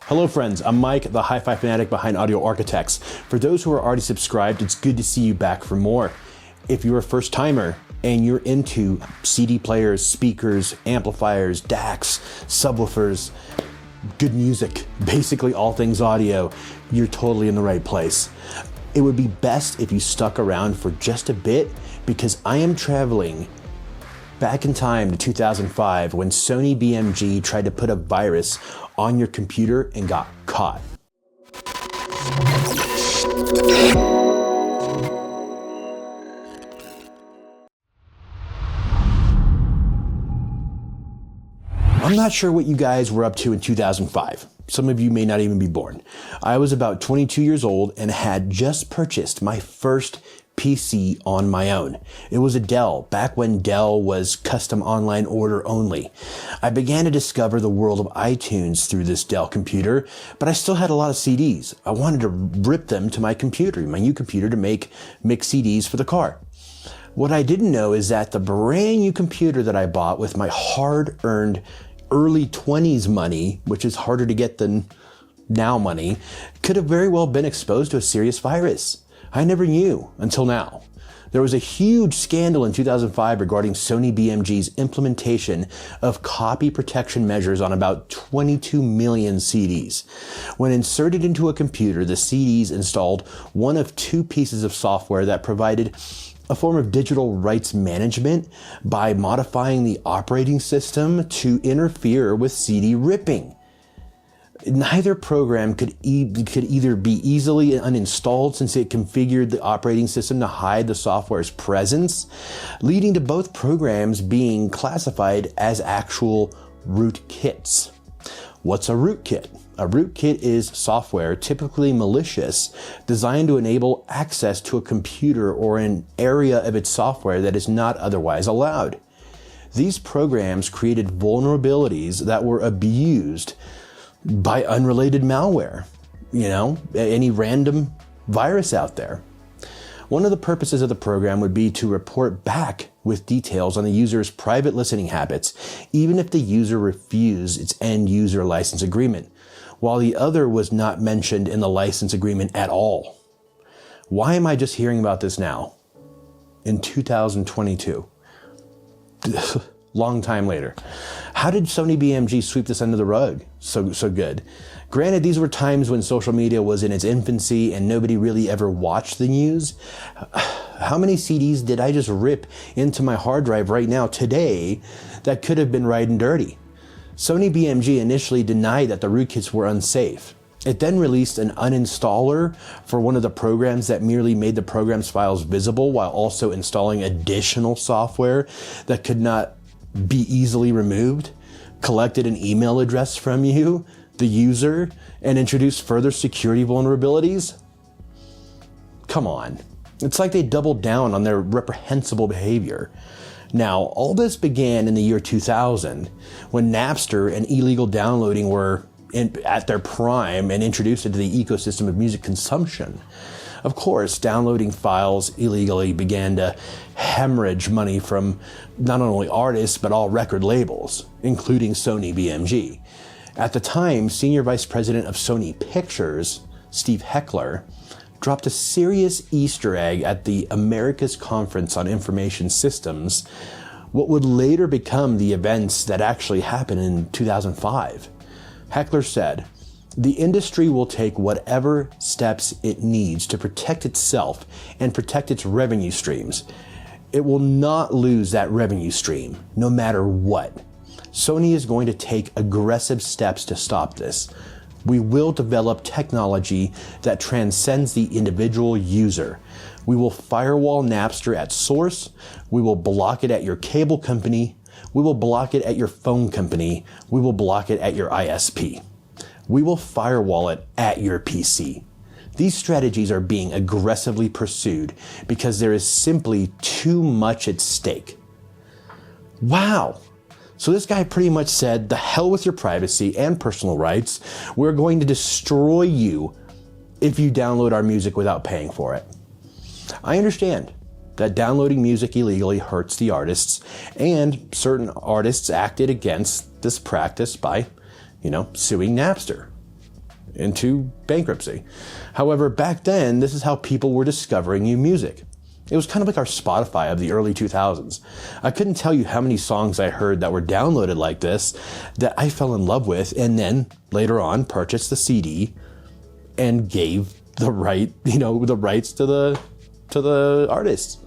Hello friends, I'm Mike, the hi-fi fanatic behind Audio Arkitekts. For those who are already subscribed, it's good to see you back for more. If you're a first timer and you're into CD players, speakers, amplifiers, DACs, subwoofers, good music, basically all things audio, you're totally in the right place. It would be best if you stuck around for just a bit because I am traveling back in time to 2005 when Sony BMG tried to put a virus on your computer and got caught. I'm not sure what you guys were up to in 2005. Some of you may not even be born. I was about 22 years old and had just purchased my first PC on my own. It was a Dell, back when Dell was custom online order only. I began to discover the world of iTunes through this Dell computer, but I still had a lot of CDs. I wanted to rip them to my new computer to make mix CDs for the car. What I didn't know is that the brand new computer that I bought with my hard-earned early 20s money, which is harder to get than now money, could have very well been exposed to a serious virus. I never knew until now. There was a huge scandal in 2005 regarding Sony BMG's implementation of copy protection measures on about 22 million CDs. When inserted into a computer, the CDs installed one of two pieces of software that provided a form of digital rights management by modifying the operating system to interfere with CD ripping. Neither program could either be easily uninstalled since it configured the operating system to hide the software's presence, leading to both programs being classified as actual rootkits. What's a rootkit? A rootkit is software, typically malicious, designed to enable access to a computer or an area of its software that is not otherwise allowed. These programs created vulnerabilities that were abused by unrelated malware, any random virus out there. One of the purposes of the program would be to report back with details on the user's private listening habits, even if the user refused its end user license agreement, while the other was not mentioned in the license agreement at all. Why am I just hearing about this now? In 2022. Long time later. How did Sony BMG sweep this under the rug so good? Granted, these were times when social media was in its infancy and nobody really ever watched the news. How many CDs did I just rip into my hard drive right now today that could have been riding dirty? Sony BMG initially denied that the rootkits were unsafe. It then released an uninstaller for one of the programs that merely made the program's files visible while also installing additional software that could not be easily removed, collected an email address from you, the user, and introduced further security vulnerabilities? Come on. It's like they doubled down on their reprehensible behavior. Now, all this began in the year 2000 when Napster and illegal downloading were at their prime and introduced into the ecosystem of music consumption. Of course, downloading files illegally began to hemorrhage money from not only artists, but all record labels, including Sony BMG. At the time, Senior Vice President of Sony Pictures, Steve Heckler, dropped a serious Easter egg at the America's Conference on Information Systems, what would later become the events that actually happened in 2005. Heckler said, "The industry will take whatever steps it needs to protect itself and protect its revenue streams. It will not lose that revenue stream, no matter what. Sony is going to take aggressive steps to stop this. We will develop technology that transcends the individual user. We will firewall Napster at source. We will block it at your cable company. We will block it at your phone company. We will block it at your ISP. We will firewall it at your PC. These strategies are being aggressively pursued because there is simply too much at stake." Wow. So this guy pretty much said, the hell with your privacy and personal rights. We're going to destroy you if you download our music without paying for it. I understand that downloading music illegally hurts the artists, and certain artists acted against this practice by, suing Napster. into bankruptcy. However, back then, this is how people were discovering new music. It was kind of like our Spotify of the early 2000s. I couldn't tell you how many songs I heard that were downloaded like this that I fell in love with, and then later on purchased the CD and gave the rights to the artists.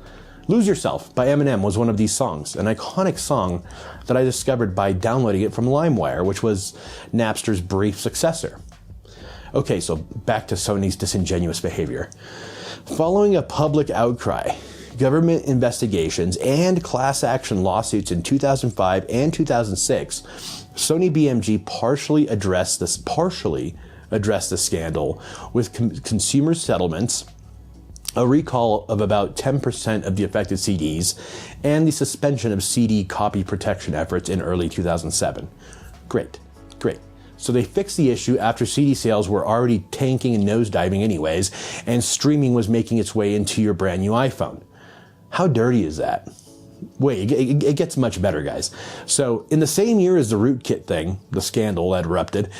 Lose Yourself by Eminem was one of these songs, an iconic song that I discovered by downloading it from LimeWire, which was Napster's brief successor. Okay, so back to Sony's disingenuous behavior. Following a public outcry, government investigations, and class action lawsuits in 2005 and 2006, Sony BMG partially addressed the scandal with consumer settlements, a recall of about 10% of the affected CDs, and the suspension of CD copy protection efforts in early 2007. Great. So they fixed the issue after CD sales were already tanking and nosediving anyways, and streaming was making its way into your brand new iPhone. How dirty is that? Wait, it gets much better, guys. So in the same year as the rootkit thing, the scandal that erupted,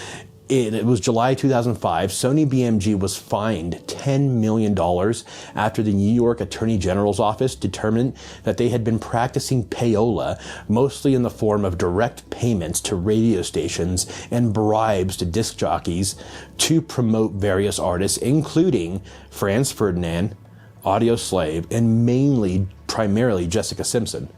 it was July 2005, Sony BMG was fined $10 million after the New York Attorney General's office determined that they had been practicing payola, mostly in the form of direct payments to radio stations and bribes to disc jockeys to promote various artists, including Franz Ferdinand, Audio Slave, and primarily Jessica Simpson.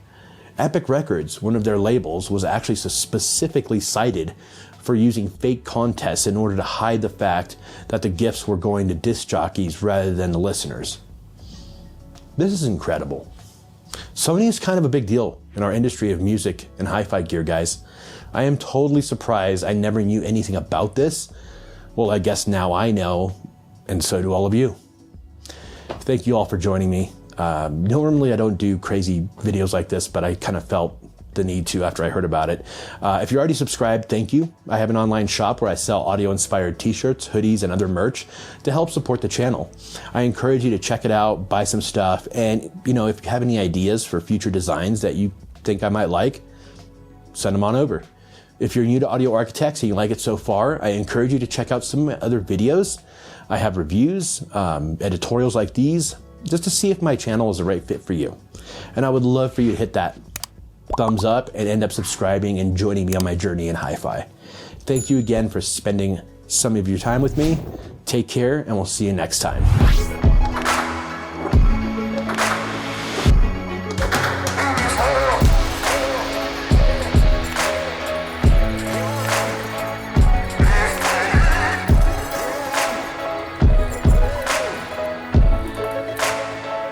Epic Records, one of their labels, was actually specifically cited for using fake contests in order to hide the fact that the gifts were going to disc jockeys rather than the listeners. This is incredible. Sony is kind of a big deal in our industry of music and hi-fi gear, guys. I am totally surprised I never knew anything about this. Well, I guess now I know, and so do all of you. Thank you all for joining me. Normally I don't do crazy videos like this, but I kind of felt the need to after I heard about it. If you're already subscribed, thank you. I have an online shop where I sell audio-inspired t-shirts, hoodies, and other merch to help support the channel. I encourage you to check it out, buy some stuff, and if you have any ideas for future designs that you think I might like, send them on over. If you're new to Audio Arkitekts and you like it so far, I encourage you to check out some of my other videos. I have reviews, editorials like these, just to see if my channel is the right fit for you. And I would love for you to hit that thumbs up and end up subscribing and joining me on my journey in hi-fi. Thank you again for spending some of your time with me. Take care, and we'll see you next time.